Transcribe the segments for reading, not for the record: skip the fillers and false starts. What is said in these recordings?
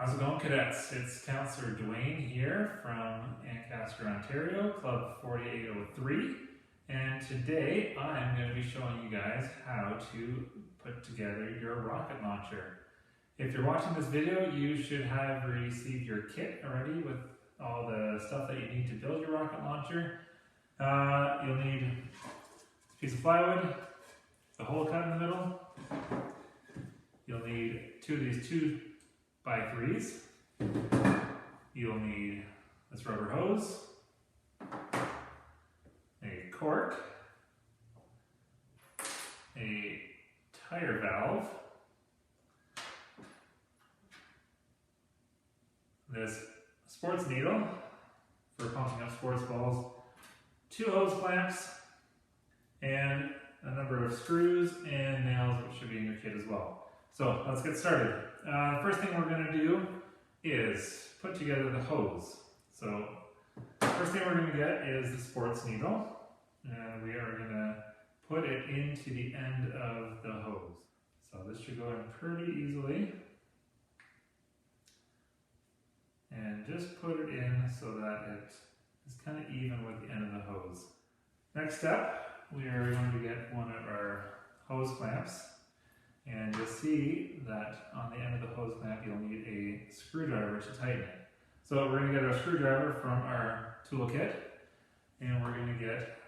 How's it going, cadets? It's Counselor Dwayne here from Ancaster, Ontario, Club 4803, and today I'm going to be showing you guys how to put together your rocket launcher. If you're watching this video, you should have received your kit already with all the stuff that you need to build your rocket launcher. You'll need a piece of plywood, a hole cut in the middle. You'll need two of these 2x3s. You'll need this rubber hose, a cork, a tire valve, this sports needle for pumping up sports balls, 2 hose clamps, and a number of screws and nails, which should be in your kit as well. So let's get started. The first thing we're going to do is put together the hose. So first thing we're going to get is the sports needle, and we are going to put it into the end of the hose. So this should go in pretty easily. And just put it in so that it is kind of even with the end of the hose. Next step, we are going to get one of our hose clamps. And you'll see that on the end of the hose clamp, you'll need a screwdriver to tighten it. So we're going to get our screwdriver from our toolkit, and we're going to get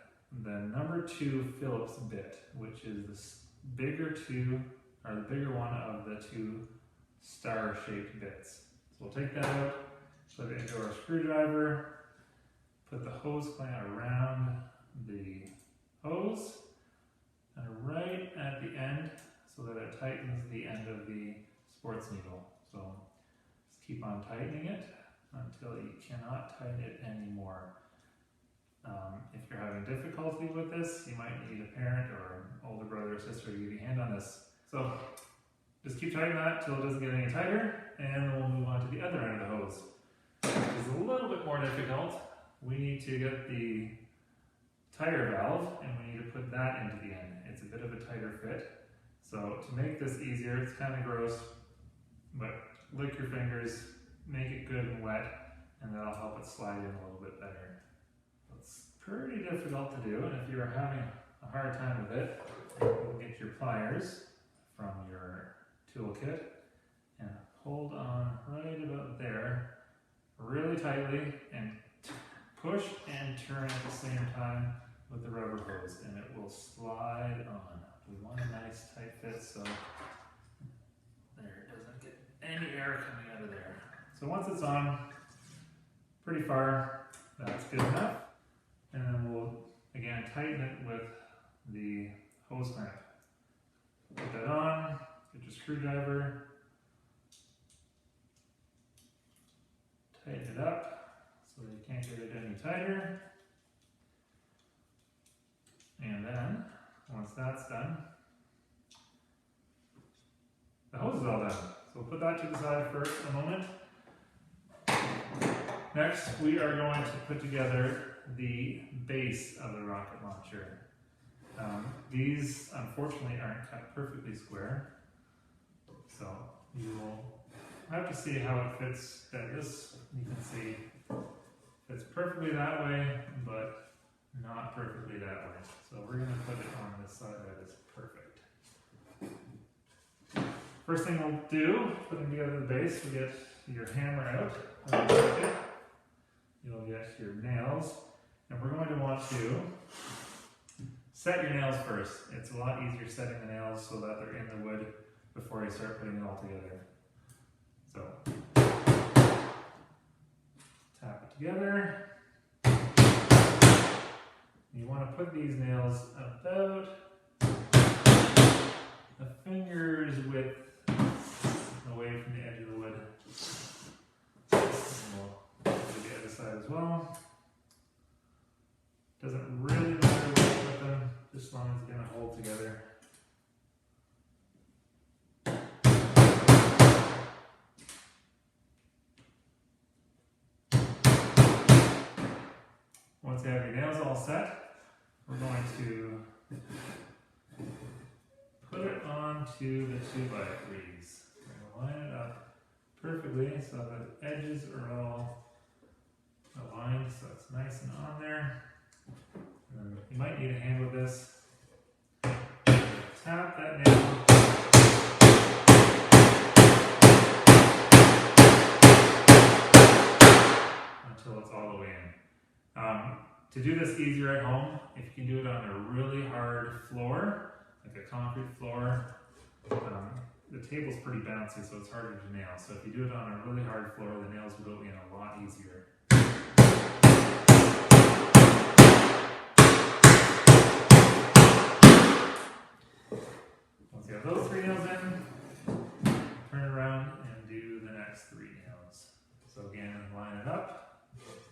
the number 2 Phillips bit, which is the bigger one of the 2 star-shaped bits. So we'll take that out, put it into our screwdriver, put the hose clamp around the hose, and right at the end, so that it tightens the end of the sports needle. So just keep on tightening it until you cannot tighten it anymore. If you're having difficulty with this, you might need a parent or an older brother or sister to give you a hand on this. So just keep tightening that until it doesn't get any tighter, and then we'll move on to the other end of the hose. It's a little bit more difficult. We need to get the tire valve, and we need to put that into the end. It's a bit of a tighter fit. So to make this easier, it's kind of gross, but lick your fingers, make it good and wet, and that'll help it slide in a little bit better. It's pretty difficult to do, and if you're having a hard time with it, you'll get your pliers from your toolkit and hold on right about there really tightly and push and turn at the same time with the rubber hose, and it will slide on. We want a nice tight fit so there doesn't get any air coming out of there. So once it's on pretty far, that's good enough. And then we'll again tighten it with the hose clamp. Put that on, get your screwdriver, tighten it up so you can't get it any tighter. And then once that's done, the hose is all done. So we'll put that to the side for a moment. Next, we are going to put together the base of the rocket launcher. These, unfortunately, aren't cut perfectly square. So you will have to see how it fits. This, you can see, fits perfectly that way, but not perfectly that way. So we're going to put it on this side that is perfect. First thing we'll do, putting together the base, we get your hammer out. You'll get your nails, and we're going to want to set your nails first. It's a lot easier setting the nails so that they're in the wood before you start putting it all together. So tap it together. You want to put these nails about a finger's width away from the edge of the wood. And we'll do the other side as well. Doesn't really matter where you put them, just as long as they're going to hold together. Once you have your nails all set, we're going to put it onto the 2x3s. We're going to line it up perfectly perfectly so the edges are all aligned, so it's nice and on there. And you might need a hand with this. Tap that nail. Until it's all the way in. To do this easier at home, if you can do it on a really hard floor, like a concrete floor, the table's pretty bouncy, so it's harder to nail. So if you do it on a really hard floor, the nails will go in a lot easier. Once you have those 3 nails in, turn around and do the next 3 nails. So again, line it up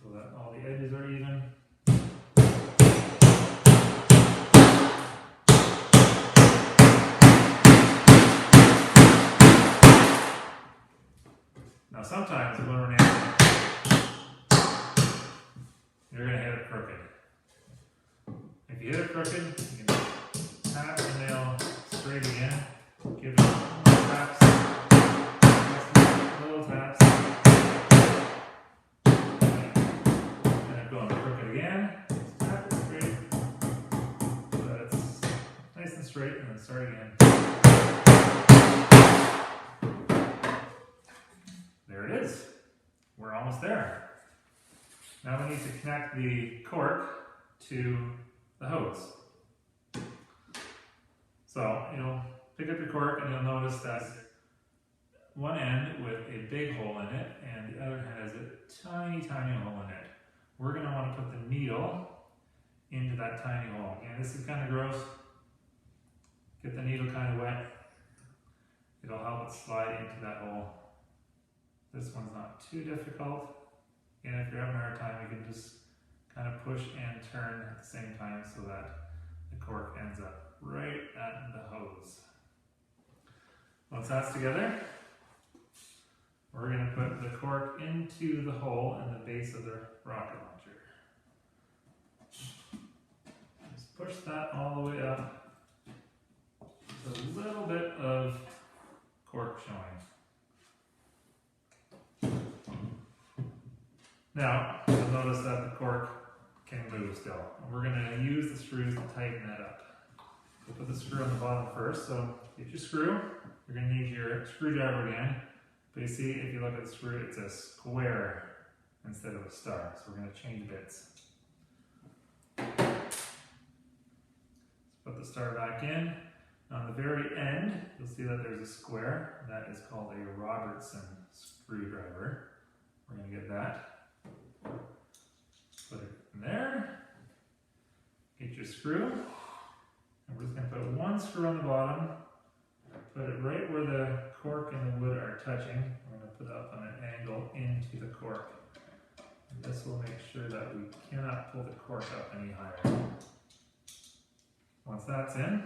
so that all the edges are even. Now sometimes when we're nailing, you're going to hit it crooked. If you hit it crooked, you can tap the nail straight again, give it little taps, little taps, and then going crooked again, tap it straight, so that it's nice and straight, and then start again. There it is. We're almost there. Now we need to connect the cork to the hose. So you'll pick up your cork and you'll notice that one end with a big hole in it and the other has a tiny, tiny hole in it. We're going to want to put the needle into that tiny hole. And this is kind of gross. Get the needle kind of wet. It'll help it slide into that hole. This one's not too difficult. And if you're having a hard time, you can just kind of push and turn at the same time so that the cork ends up right at the hose. Once that's together, we're going to put the cork into the hole in the base of the rocket launcher. Just push that all the way up. Just a little bit of cork showing. Now, you'll notice that the cork can move still. We're going to use the screws to tighten that up. We'll put the screw on the bottom first. So get your screw. You're going to need your screwdriver again. But you see, if you look at the screw, it's a square instead of a star. So we're going to change bits. Let's put the star back in. On the very end, you'll see that there's a square. That is called a Robertson screwdriver. We're going to get that. Put it in there. Get your screw. And we're just going to put one screw on the bottom. Put it right where the cork and the wood are touching. We're going to put it up on an angle into the cork. And this will make sure that we cannot pull the cork up any higher. Once that's in,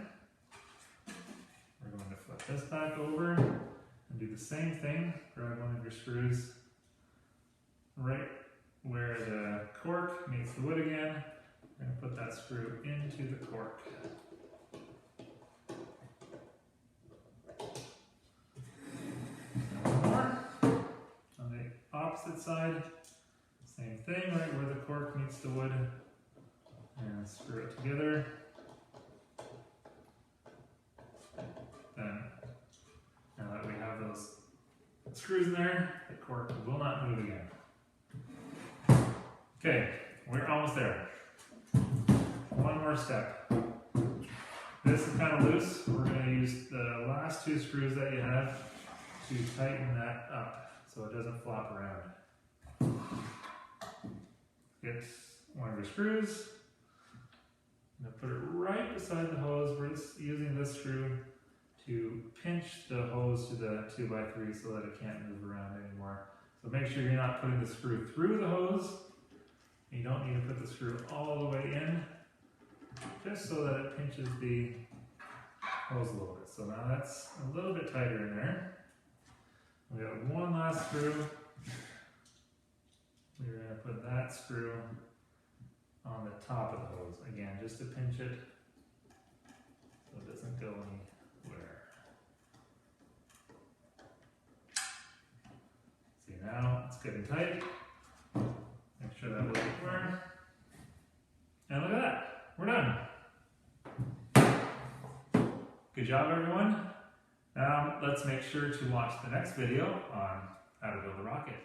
we're going to flip this back over and do the same thing. Grab one of your screws right where the cork meets the wood again. We're going to put that screw into the cork. One more. On the opposite side, same thing, right where the cork meets the wood. And screw it together. Then, now that we have those screws in there, the cork will not move again. Okay, we're almost there. One more step. This is kind of loose. We're going to use the last 2 screws that you have to tighten that up so it doesn't flop around. Get one of your screws. I'm going to put it right beside the hose. We're just using this screw to pinch the hose to the 2x3 so that it can't move around anymore. So make sure you're not putting the screw through the hose. You don't need to put the screw all the way in, just so that it pinches the hose a little bit. So now that's a little bit tighter in there. We have one last screw. We're going to put that screw on the top of the hose, again, just to pinch it so it doesn't go anywhere. now it's getting tight. Make sure that will work. And look at that, we're done. Good job, everyone. Now let's make sure to watch the next video on how to build a rocket.